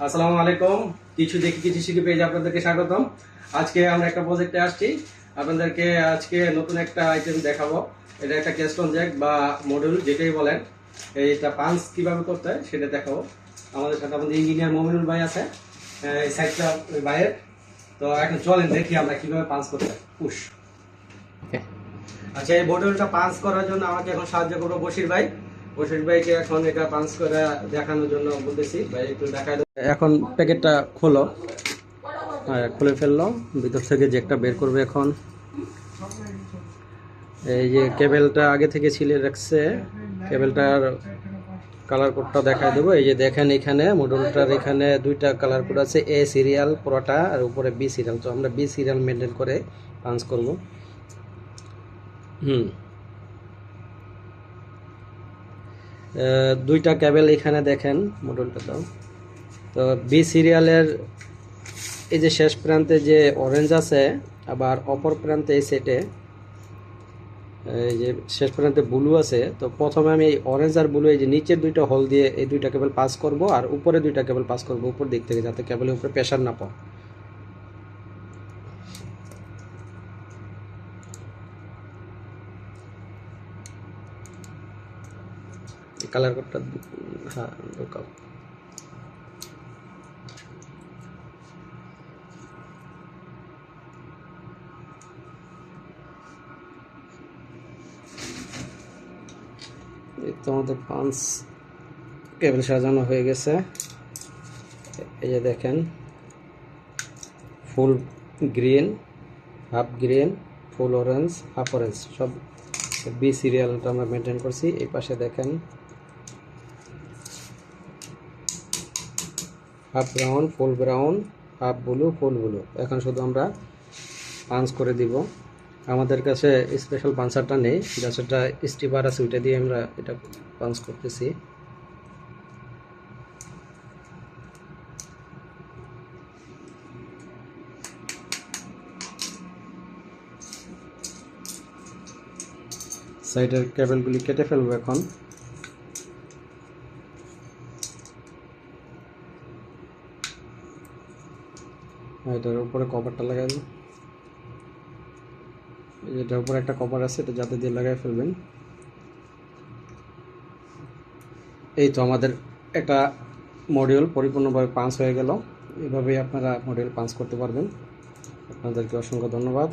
আসসালামু আলাইকুম। কিছু দেখি কিছু শিখে পেয়ে আপনাদেরকে স্বাগতম। আজকে আমরা একটা প্রজেক্টে আসছি। আপনাদেরকে আজকে নতুন একটা আইটেম দেখাবো। এটা একটা কেস্টন জ্যাক বা মডিউল যেটাই বলেন। এইটা পাঞ্চ কিভাবে করতে হয় সেটা দেখাবো। আমাদের সাথে আমাদের ইঞ্জিনিয়ার মমিনুল ভাই আছে, এই সাইডটা ওই ভাইয়ের। তো এখন চলেন দেখি আমরা কিভাবে পাঞ্চ করতে হয়। পুশ। আচ্ছা, এই মডিউলটা পাঞ্চ করার জন্য আমাকে এখন সাহায্য করবো বশির ভাই। বশির ভাইকে এখন এটা পাঞ্চ করে দেখানোর জন্য বলতেছি। ভাই একটু দেখায় দাও। এখন প্যাকেটটা খোলো। হ্যাঁ, খুলে ফেললো। ভিতর থেকে জ্যাকটা বের করবে এখন। এই যে কেবেলটা আগে থেকে ছিলে রাখছে, কেবেলটার কালার কোডটা দেখায় দেবো। এই যে দেখেন এখানে মডিউলটার এখানে দুইটা কালার কোড আছে, এ সিরিয়াল পুরোটা আর উপরে বি সিরিয়াল। তো আমরা বি সিরিয়াল মেনটেন করে পাঞ্চ করব। দুইটা কেবেল এখানে দেখেন মডিউলটাতেও। তো বি সিরিয়ালের এই যে শেষ প্রান্তে যে অরেঞ্জ আছে, আবার অপর প্রান্তে এই সেটে এই যে শেষ প্রান্তে ব্লু আছে। তো প্রথমে আমি এই অরেঞ্জ আর ব্লু এই যে নিচের দুইটা হোল দিয়ে এই দুইটা কেবল পাস করব, আর উপরে দুইটা কেবল পাস করব উপর দিক থেকে, যাতে কেবলের উপরে প্রেশার না পড়ে। কালার কোডটা হ্যাঁ ঢোকাও। এই তো আমাদের পাঁচ কেবল সাজানো হয়ে গেছে। এই যে দেখেন, ফুল গ্রিন, হাফ গ্রিন, ফুল অরেঞ্জ, হাফ অরেঞ্জ, সব বি সিরিয়ালটা আমরা মেনটেন করছি। এই পাশে দেখেন হাফ ব্রাউন, ফুল ব্রাউন, হাফ ব্লু, ফুল ব্লু। এখন শুধু আমরা পাঞ্চ করে দিব। আমাদের কাছে স্পেশাল পাঞ্চারটা নেই, জাস্ট একটা স্টিপার আছে, ওইটা দিয়ে আমরা এটা পাঞ্চ করতেছি। সাইডের কেবলগুলি কেটে ফেলবো এখন। এটার উপরে কভারটা লাগাই দেবো। এটার উপরে একটা কভার আছে, এটা যাতে দিয়ে লাগাই ফেলবেন। এই তো আমাদের একটা মডিউল পরিপূর্ণভাবে পাঞ্চ হয়ে গেল। এভাবেই আপনারা মডিউল পাঞ্চ করতে পারবেন। আপনাদেরকে অসংখ্য ধন্যবাদ।